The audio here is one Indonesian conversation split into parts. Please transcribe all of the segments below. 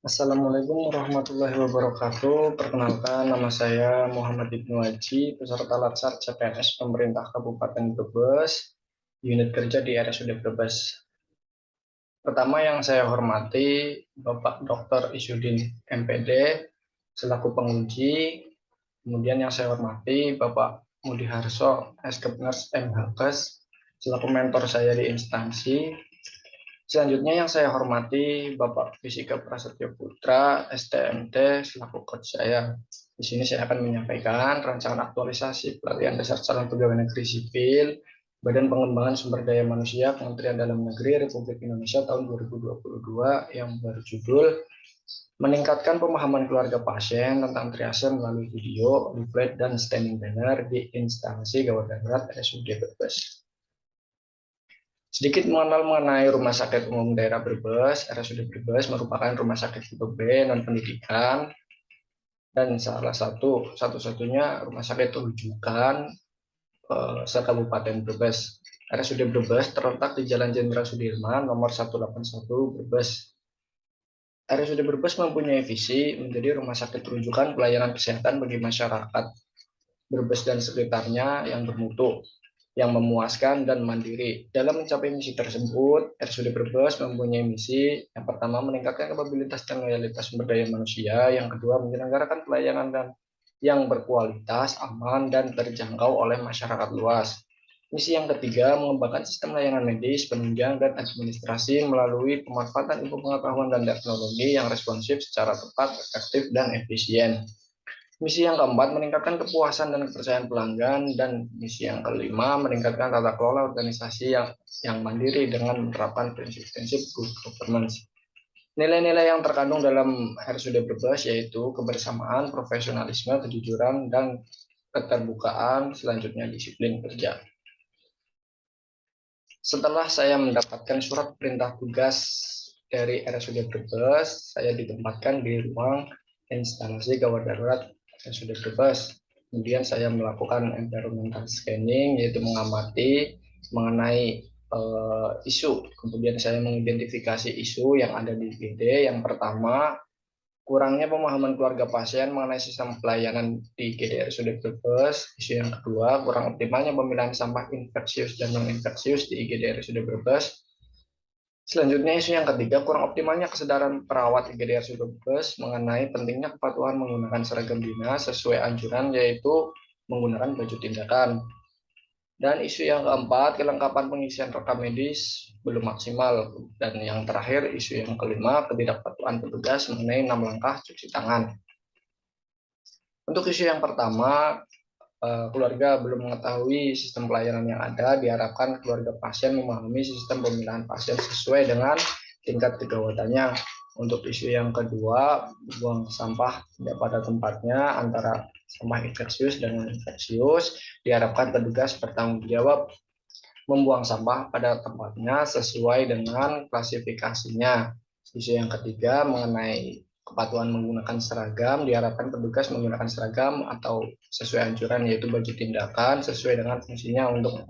Assalamualaikum warahmatullahi wabarakatuh. Perkenalkan, nama saya Muhammad Ibnu Haji, peserta Latsar CPNS Pemerintah Kabupaten Brebes, unit kerja di RSUD Brebes. Pertama yang saya hormati, Bapak Dr. Isyudin MPD, selaku penguji. Kemudian yang saya hormati, Bapak Mudi Harso, Eskepners MHKes, selaku mentor saya di instansi. Selanjutnya yang saya hormati Bapak Fisika Prasetyo Putra, STMT, selaku coach saya. Di sini saya akan menyampaikan rancangan aktualisasi pelatihan dasar calon pegawai negeri sipil, Badan Pengembangan Sumber Daya Manusia, Kementerian Dalam Negeri Republik Indonesia tahun 2022 yang berjudul Meningkatkan Pemahaman Keluarga Pasien tentang Triase melalui video, leaflet, dan standing banner di instansi Gawat Darurat RSUD Brebes. Sedikit mengenal mengenai Rumah Sakit Umum Daerah Brebes, RSUD Brebes merupakan rumah sakit tipe B non-pendidikan dan salah satu-satunya rumah sakit rujukan se-Kabupaten Brebes. RSUD Brebes terletak di Jalan Jenderal Sudirman nomor 181 Brebes. RSUD Brebes mempunyai visi menjadi rumah sakit rujukan pelayanan kesehatan bagi masyarakat Brebes dan sekitarnya yang bermutu, yang memuaskan dan mandiri. Dalam mencapai misi tersebut, RSUD Brebes mempunyai misi yang pertama meningkatkan kapabilitas dan loyalitas sumber daya manusia, yang kedua menyelenggarakan pelayanan dan yang berkualitas, aman, dan terjangkau oleh masyarakat luas. Misi yang ketiga mengembangkan sistem layanan medis, penunjang, dan administrasi melalui pemanfaatan ilmu pengetahuan dan teknologi yang responsif secara tepat, efektif, dan efisien. Misi yang keempat, meningkatkan kepuasan dan kepercayaan pelanggan. Dan misi yang kelima, meningkatkan tata kelola organisasi yang mandiri dengan menerapkan prinsip-prinsip good governance. Nilai-nilai yang terkandung dalam RSUD Brebes yaitu kebersamaan, profesionalisme, kejujuran, dan keterbukaan, selanjutnya disiplin kerja. Setelah saya mendapatkan surat perintah tugas dari RSUD Brebes, saya ditempatkan di ruang instalasi gawat darurat RSUD Brebes. Kemudian saya melakukan environmental scanning, yaitu mengamati mengenai isu. Kemudian saya mengidentifikasi isu yang ada di IGD. Yang pertama, kurangnya pemahaman keluarga pasien mengenai sistem pelayanan di IGD Brebes. Isu yang kedua, kurang optimalnya pemilihan sampah infeksius dan non-infeksius di IGD Brebes. Selanjutnya, isu yang ketiga, kurang optimalnya kesadaran perawat IGD Brebes mengenai pentingnya kepatuhan menggunakan seragam dinas sesuai anjuran, yaitu menggunakan baju tindakan. Dan isu yang keempat, kelengkapan pengisian rekam medis belum maksimal. Dan yang terakhir, isu yang kelima, ketidakpatuhan petugas mengenai 6 langkah cuci tangan. Untuk isu yang pertama, keluarga belum mengetahui sistem pelayanan yang ada, diharapkan keluarga pasien memahami sistem pemilihan pasien sesuai dengan tingkat kegawatannya. Untuk isu yang kedua, buang sampah tidak pada tempatnya antara sampah infeksius dan non-infeksius, diharapkan petugas bertanggung jawab membuang sampah pada tempatnya sesuai dengan klasifikasinya. Isu yang ketiga mengenai kepatuhan menggunakan seragam, diharapkan petugas menggunakan seragam atau sesuai anjuran, yaitu baju tindakan sesuai dengan fungsinya untuk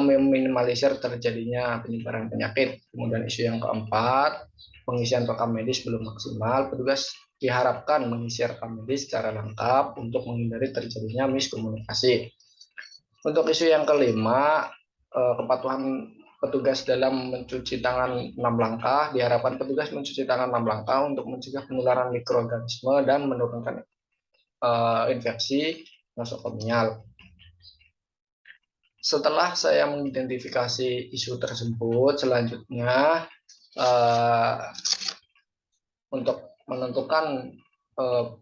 meminimalisir terjadinya penyebaran penyakit. Kemudian isu yang keempat, pengisian rekam medis belum maksimal, petugas diharapkan mengisi rekam medis secara lengkap untuk menghindari terjadinya miskomunikasi. Untuk isu yang kelima, kepatuhan petugas dalam mencuci tangan 6 langkah, diharapkan petugas mencuci tangan 6 langkah untuk mencegah penularan mikroorganisme dan menurunkan infeksi nosokomial. Setelah saya mengidentifikasi isu tersebut, selanjutnya untuk menentukan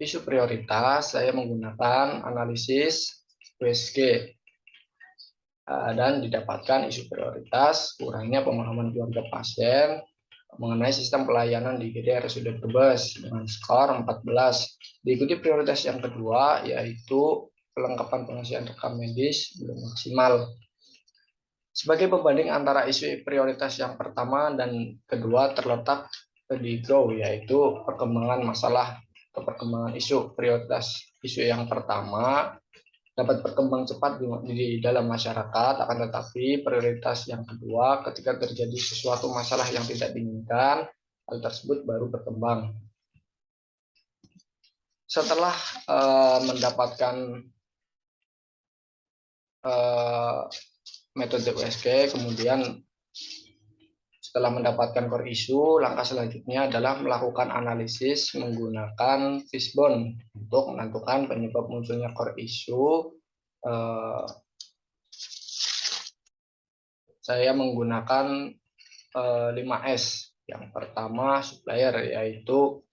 isu prioritas, saya menggunakan analisis USG dan didapatkan isu prioritas kurangnya pemahaman keluarga pasien mengenai sistem pelayanan di IGD RSUD Brebes dengan skor 14. Diikuti prioritas yang kedua yaitu kelengkapan pengisian rekam medis belum maksimal. Sebagai pembanding antara isu prioritas yang pertama dan kedua terletak di grow, yaitu perkembangan masalah atau perkembangan isu. Prioritas isu yang pertama dapat berkembang cepat di dalam masyarakat, akan tetapi prioritas yang kedua ketika terjadi sesuatu masalah yang tidak diinginkan, hal tersebut baru berkembang. Setelah mendapatkan metode USG, kemudian setelah mendapatkan core issue, langkah selanjutnya adalah melakukan analisis menggunakan fishbone untuk menentukan penyebab munculnya core issue. Saya menggunakan 5S. Yang pertama supplier, yaitu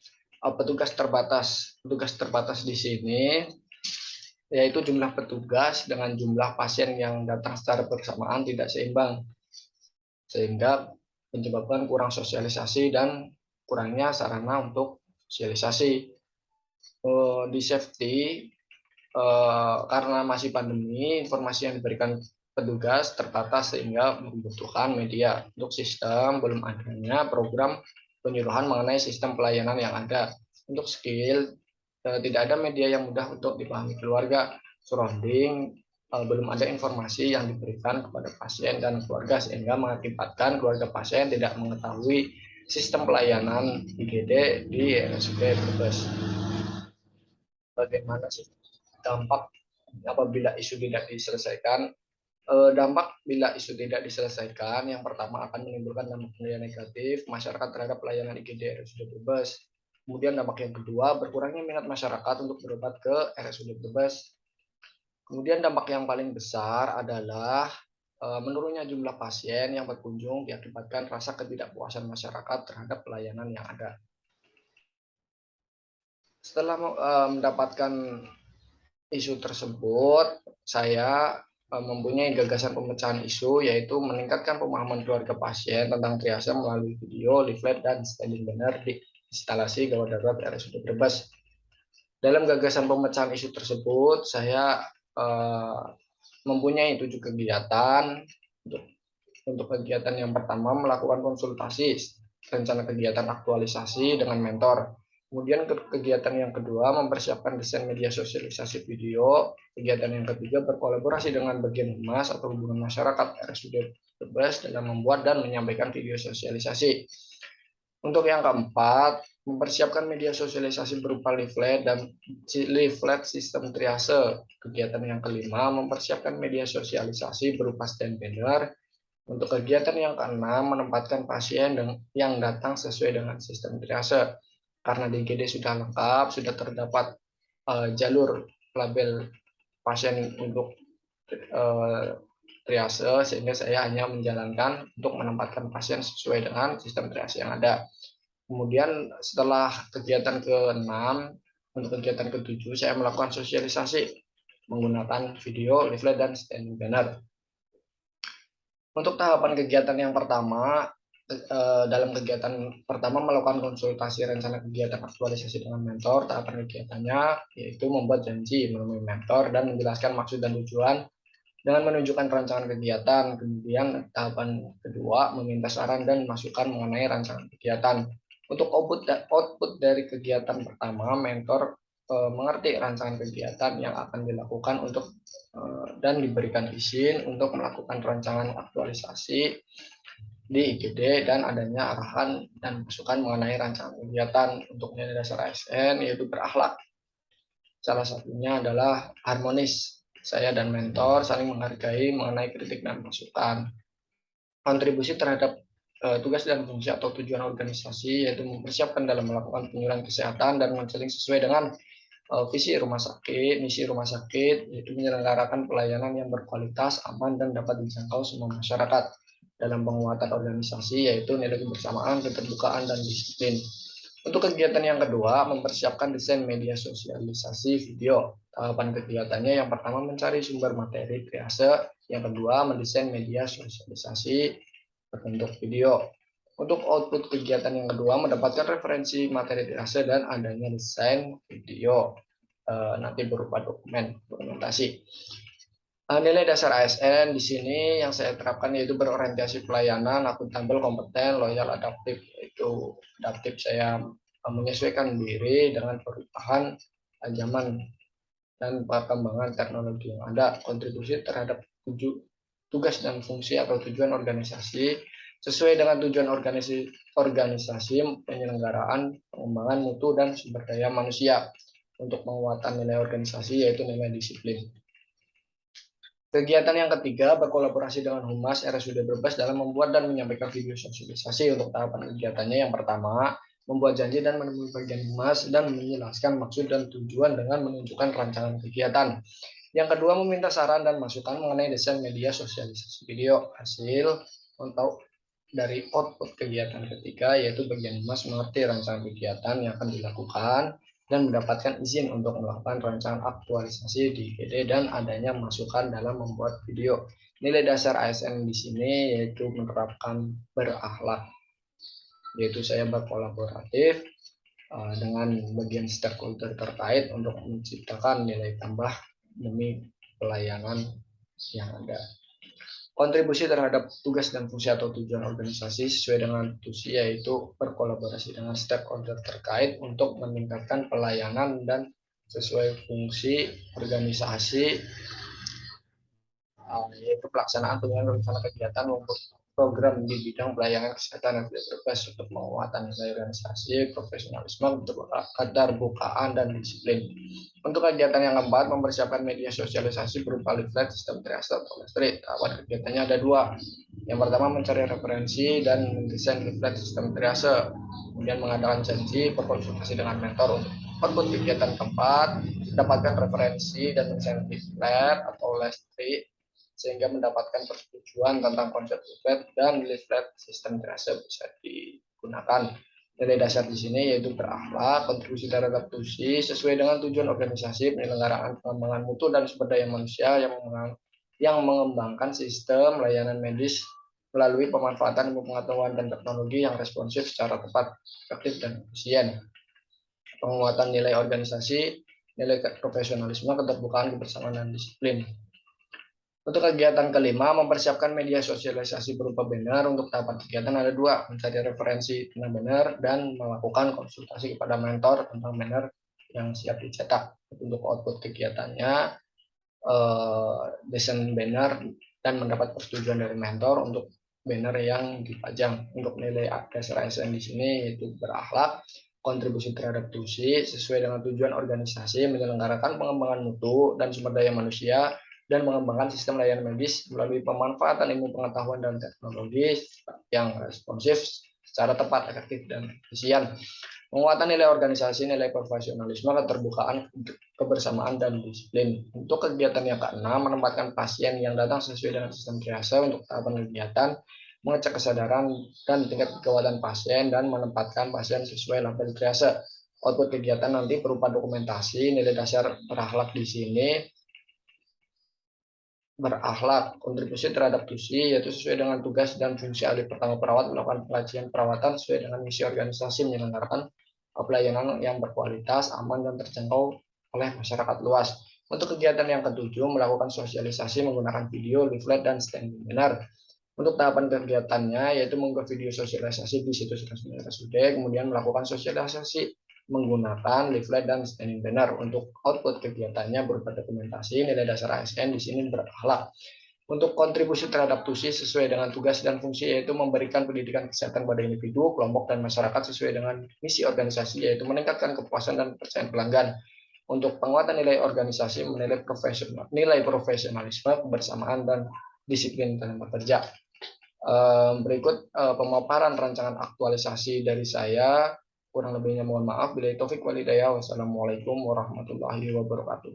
petugas terbatas. Petugas terbatas di sini yaitu jumlah petugas dengan jumlah pasien yang datang secara bersamaan tidak seimbang, sehingga menyebabkan kurang sosialisasi dan kurangnya sarana untuk sosialisasi. Di safety, karena masih pandemi, informasi yang diberikan petugas terbatas sehingga membutuhkan media. Untuk sistem, belum adanya program penyuluhan mengenai sistem pelayanan yang ada. Untuk skill, tidak ada media yang mudah untuk dipahami keluarga. Surrounding, belum ada informasi yang diberikan kepada pasien dan keluarga sehingga mengakibatkan keluarga pasien tidak mengetahui sistem pelayanan IGD di RSUD Brebes. Bagaimana sih dampak apabila isu tidak diselesaikan? Dampak bila isu tidak diselesaikan, yang pertama akan menimbulkan dampak negatif masyarakat terhadap pelayanan IGD RSUD Brebes. Kemudian dampak yang kedua, berkurangnya minat masyarakat untuk berobat ke RSUD Brebes. Kemudian dampak yang paling besar adalah menurunnya jumlah pasien yang berkunjung diakibatkan rasa ketidakpuasan masyarakat terhadap pelayanan yang ada. Setelah mendapatkan isu tersebut, saya mempunyai gagasan pemecahan isu, yaitu meningkatkan pemahaman keluarga pasien tentang triase melalui video, leaflet, dan standing banner di instalasi gawat darurat RSUD Brebes. Dalam gagasan pemecahan isu tersebut, saya mempunyai 7 kegiatan. Untuk kegiatan yang pertama, melakukan konsultasi rencana kegiatan aktualisasi dengan mentor. Kemudian kegiatan yang kedua, mempersiapkan desain media sosialisasi video. Kegiatan yang ketiga, berkolaborasi dengan bagian humas atau hubungan masyarakat RSUD Brebes dalam membuat dan menyampaikan video sosialisasi. Untuk yang keempat, mempersiapkan media sosialisasi berupa leaflet dan leaflet sistem triase. Kegiatan yang kelima, mempersiapkan media sosialisasi berupa stand banner. Untuk kegiatan yang keenam, menempatkan pasien yang datang sesuai dengan sistem triase. Karena di IGD sudah lengkap, sudah terdapat jalur label pasien untuk triase, sehingga saya hanya menjalankan untuk menempatkan pasien sesuai dengan sistem triase yang ada. Kemudian setelah kegiatan ke-6, untuk kegiatan ke-7, saya melakukan sosialisasi menggunakan video, leaflet, dan standing banner. Untuk tahapan kegiatan yang pertama, dalam kegiatan pertama melakukan konsultasi rencana kegiatan aktualisasi dengan mentor. Tahapan kegiatannya yaitu membuat janji menemui mentor dan menjelaskan maksud dan tujuan dengan menunjukkan rancangan kegiatan. Kemudian tahapan kedua, meminta saran dan masukan mengenai rancangan kegiatan. Untuk output dari kegiatan pertama, mentor mengerti rancangan kegiatan yang akan dilakukan untuk dan diberikan izin untuk melakukan rancangan aktualisasi di IGD dan adanya arahan dan masukan mengenai rancangan kegiatan. Untuk nilai dasar ASN yaitu berakhlak. Salah satunya adalah harmonis. Saya dan mentor saling menghargai mengenai kritik dan masukan. Kontribusi terhadap tugas dan fungsi atau tujuan organisasi yaitu mempersiapkan dalam melakukan penyuluhan kesehatan dan konseling sesuai dengan visi rumah sakit, misi rumah sakit, yaitu menyelenggarakan pelayanan yang berkualitas, aman, dan dapat dijangkau semua masyarakat. Dalam penguatan organisasi, yaitu nilai kebersamaan, keterbukaan, dan disiplin. Untuk kegiatan yang kedua, mempersiapkan desain media sosialisasi video. Tahapan kegiatannya yang pertama mencari sumber materi triase, yang kedua mendesain media sosialisasi berbentuk video. Untuk output kegiatan yang kedua, mendapatkan referensi materi triase dan adanya desain video nanti berupa dokumentasi. Nilai dasar ASN di sini yang saya terapkan yaitu berorientasi pelayanan, akuntabel, kompeten, loyal, adaptif. Yaitu adaptif, saya menyesuaikan diri dengan perubahan zaman dan perkembangan teknologi yang ada. Kontribusi terhadap tugas dan fungsi atau tujuan organisasi, sesuai dengan tujuan organisasi penyelenggaraan pengembangan mutu dan sumber daya manusia. Untuk penguatan nilai organisasi yaitu nilai disiplin. Kegiatan yang ketiga, berkolaborasi dengan Humas RSUD Brebes dalam membuat dan menyampaikan video sosialisasi. Untuk tahapan kegiatannya, yang pertama, membuat janji dan menemui bagian Humas dan menjelaskan maksud dan tujuan dengan menunjukkan rancangan kegiatan. Yang kedua, meminta saran dan masukan mengenai desain media sosialisasi video. Hasil untuk dari output kegiatan ketiga, yaitu bagian Humas mengerti rancangan kegiatan yang akan dilakukan dan mendapatkan izin untuk melakukan rancangan aktualisasi di IGD dan adanya masukan dalam membuat video. Nilai dasar ASN di sini yaitu menerapkan berakhlak, yaitu saya berkolaboratif dengan bagian stakeholder terkait untuk menciptakan nilai tambah demi pelayanan yang ada. Kontribusi terhadap tugas dan fungsi atau tujuan organisasi sesuai dengan tusi, yaitu berkolaborasi dengan stakeholder terkait untuk meningkatkan pelayanan dan sesuai fungsi organisasi, yaitu pelaksanaan penyelenggaraan rencana kegiatan untuk program di bidang pelayanan kesehatan dan bebas untuk penguatan nilai organisasi, profesionalisme, keterbukaan, dan disiplin. Untuk kegiatan yang keempat, mempersiapkan media sosialisasi berupa leaflet, sistem triase, atau street. Tahapan kegiatannya ada dua. Yang pertama, mencari referensi dan mendesain leaflet sistem triase. Kemudian mengadakan janji berkonsultasi dengan mentor. Untuk kegiatan keempat, dapatkan referensi dan mendesain leaflet atau listrik sehingga mendapatkan persetujuan tentang konsep leaflet dan leaflet sistem triase bisa digunakan. Nilai dasar di sini yaitu berakhlak, kontribusi terhadap tusi sesuai dengan tujuan organisasi, penyelenggaraan pengembangan mutu dan sumber daya manusia yang mengembangkan sistem layanan medis melalui pemanfaatan ilmu pengetahuan dan teknologi yang responsif secara tepat, efektif, dan efisien. Penguatan nilai organisasi, nilai profesionalisme, keterbukaan, kebersamaan, dan disiplin. Untuk kegiatan kelima, mempersiapkan media sosialisasi berupa banner. Untuk tahapan kegiatan ada dua, mencari referensi tentang banner dan melakukan konsultasi kepada mentor tentang banner yang siap dicetak. Untuk output kegiatannya, desain banner dan mendapat persetujuan dari mentor untuk banner yang dipajang. Untuk nilai dasar ASN di sini yaitu berakhlak, kontribusi terhadap tusi sesuai dengan tujuan organisasi, menyelenggarakan pengembangan mutu dan sumber daya manusia, dan mengembangkan sistem layanan medis melalui pemanfaatan ilmu pengetahuan dan teknologi yang responsif secara tepat, efektif, dan efisien. Penguatan nilai organisasi, nilai profesionalisme, keterbukaan, kebersamaan, dan disiplin. Untuk kegiatan yang keenam, menempatkan pasien yang datang sesuai dengan sistem triase. Untuk tahapan kegiatan, mengecek kesadaran dan tingkat kekuatan pasien dan menempatkan pasien sesuai label triase. Output kegiatan nanti berupa dokumentasi. Nilai dasar berakhlak di sini berakhlak, kontribusi terhadap tusi yaitu sesuai dengan tugas dan fungsi ahli pertama perawat melakukan pelayanan perawatan sesuai dengan misi organisasi, menyelenggarakan pelayanan yang berkualitas, aman, dan terjangkau oleh masyarakat luas. Untuk kegiatan yang ketujuh, melakukan sosialisasi menggunakan video, leaflet, dan standing banner. Untuk tahapan kegiatannya yaitu mengunggah video sosialisasi di situs resmi RSUD, kemudian melakukan sosialisasi menggunakan leaflet dan standing banner. Untuk output kegiatannya berupa dokumentasi, nilai dasar ASN di sini berakhlak. Untuk kontribusi terhadap tusi sesuai dengan tugas dan fungsi yaitu memberikan pendidikan kesehatan pada individu, kelompok, dan masyarakat sesuai dengan misi organisasi yaitu meningkatkan kepuasan dan kepercayaan pelanggan. Untuk penguatan nilai organisasi, nilai profesionalisme, kebersamaan, dan disiplin dalam bekerja. Berikut pemaparan rancangan aktualisasi dari saya. Kurang lebihnya mohon maaf. Bila taufik walhidayah. Wassalamualaikum warahmatullahi wabarakatuh.